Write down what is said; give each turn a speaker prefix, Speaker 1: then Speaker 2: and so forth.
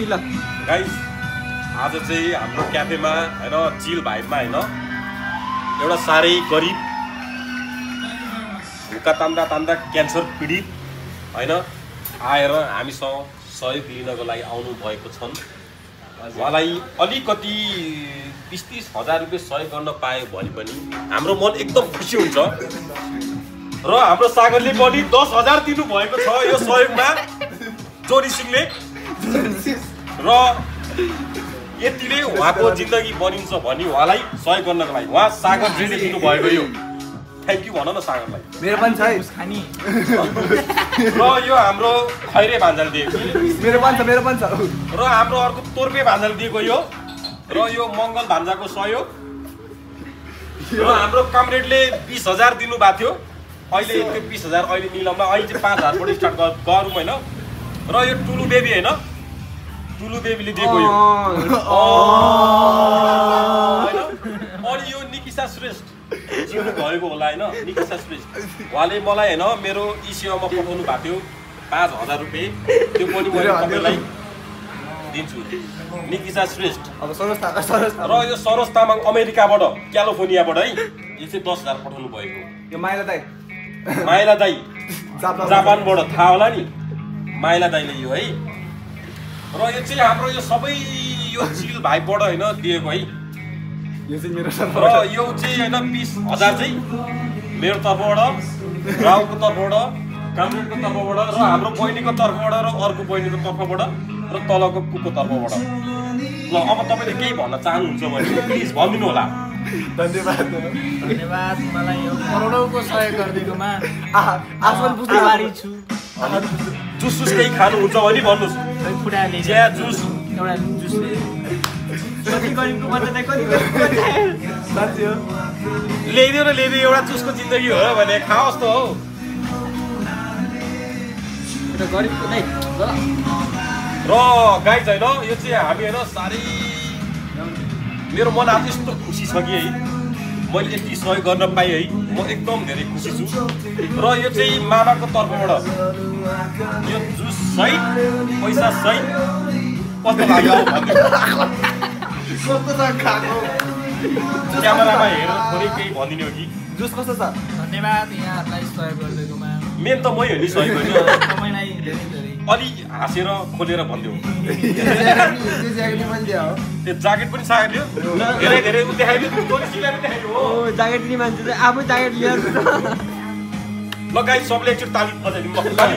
Speaker 1: ल
Speaker 2: गाइस आज चाहिँ हाम्रो क्याफेमा हैन चिल भाइबमा हैन एउटा साह्रै गरिब हुक्का तान्दा क्यान्सर पीडित हैन आएर हामीसँग सहयोग लिनको लागि आउनु भएको छन्। उहाँलाई अलिकति 20-30 हजार रुपियाँ सहयोग गर्न पायो भने पनि हाम्रो मन एकदम खुसी हुन्छ र हाम्रो सागरले पनि 10,000 दिनु भएको छ यो सहयोगमा जोनी सिंहले र यतिले उहाँको जिन्दगी बनिन्छ भनी उहाँलाई सहयोग गर्नको लागि उहाँ सागर जीले दिनु भएको यो थ्याङ्क यू भन न सागरलाई।
Speaker 1: मेरो पनि छ खानी
Speaker 2: र यो हाम्रो खैरे भान्जाले दिएको
Speaker 1: मेरो पनि छ
Speaker 2: र हाम्रो अर्को तोर्पे भान्जाले दिएको यो र यो मङ्गल भान्जाको सहयोग र हाम्रो कमरेडले 20,000 दिनु भएको थियो। अहिले त्यो 20,000 अहिले निलममा अहिले चाहिँ 5,000 बाट स्टार्ट गरौँ हैन र यो टुलु बेबी हैन टुलु बेबीले दिएको यो अनि यो निकिसा श्रेष्ठ जिउनु भएको होला हैन निकिसा श्रेष्ठ उहाँले मलाई हैन मेरो इसेवामा पठाउनु भएको थियो 5,000 रुपैयाँ त्यो पनि मैले तपाईलाई दिन्छु निकिसा श्रेष्ठ
Speaker 1: अब सरोज
Speaker 2: र यो सरोज तामाङ अमेरिकाबाट क्यालिफोर्नियाबाट है यो चाहिँ 10,000 पठाउनु भएको
Speaker 1: यो माइला दाइ
Speaker 2: जापानबाट थाहा होला नि माइला दाइले यो है र यो चाहिँ हाम्रो यो सबै यो चिल भाइबाट हैन दिएको है
Speaker 1: यो चाहिँ मेरो
Speaker 2: र यो चाहिँ हैन 20,000 चाहिँ मेरो तर्फबाट राहुलको तर्फबाट कामरेडको तर्फबाट र हाम्रो बहिनीको तर्फबाट र अर्को बहिनीको तर्फबाट र तलको कुको तर्फबाट ल अब तपाईले केही भन्न चाहनुहुन्छ भने प्लिज भनिदिनु होला।
Speaker 3: धन्यवाद मलाई यो करोडौँको सहयोग गरिदिएकोमा
Speaker 1: आफूले बुझ्दै
Speaker 3: आभारी छु।
Speaker 2: जुस केही खानुहुन्छ भने भन्नुहोस्
Speaker 3: फुटाले
Speaker 2: चिया जुस
Speaker 3: एउटा जुस कति गरिबको भन्दा कति
Speaker 1: साँच्चै हो
Speaker 2: ल्याइदियो र ल्याइदियो एउटा जुसको जिन्दगी हो भने खाओस् त हौ
Speaker 1: एउटा गरिबको नै
Speaker 2: र गाइज हैन यो चाहिँ हामी हैन साह्रै मेरो मन आज यस्तो खुसी छ कि है मैले यति सहयोग गर्न पाएँ है म एकदम धेरै खुसी छु र यो चाहिँ मामाको तर्फबाट यो जुस सहित पैसा सहित कस्तो लाग्यो
Speaker 1: कस्तो छ खाएको
Speaker 2: क्यामेरामा हेरेर थोरै केही भनिदिने हो कि
Speaker 1: जुस कस्तो छ
Speaker 3: धन्यवाद यहाँहरूलाई सहयोग गरिदिएकोमा
Speaker 2: मेन त मै हो नि सहयोग गर्ने
Speaker 3: तपाईँलाई धेरै धेरै
Speaker 2: अलि हाँसेर खोलेर भनिदेऊ त्यो ज्याकेट पनि सागरले धेरै धेरै देखाइदियो पनि देखाइदियो हो
Speaker 1: ज्याकेट लिने मान्छे चाहिँ आफै ज्याकेट लिएर
Speaker 2: ल गाइस सबले एकचोटि ताली बजाइदिउँ ल ताली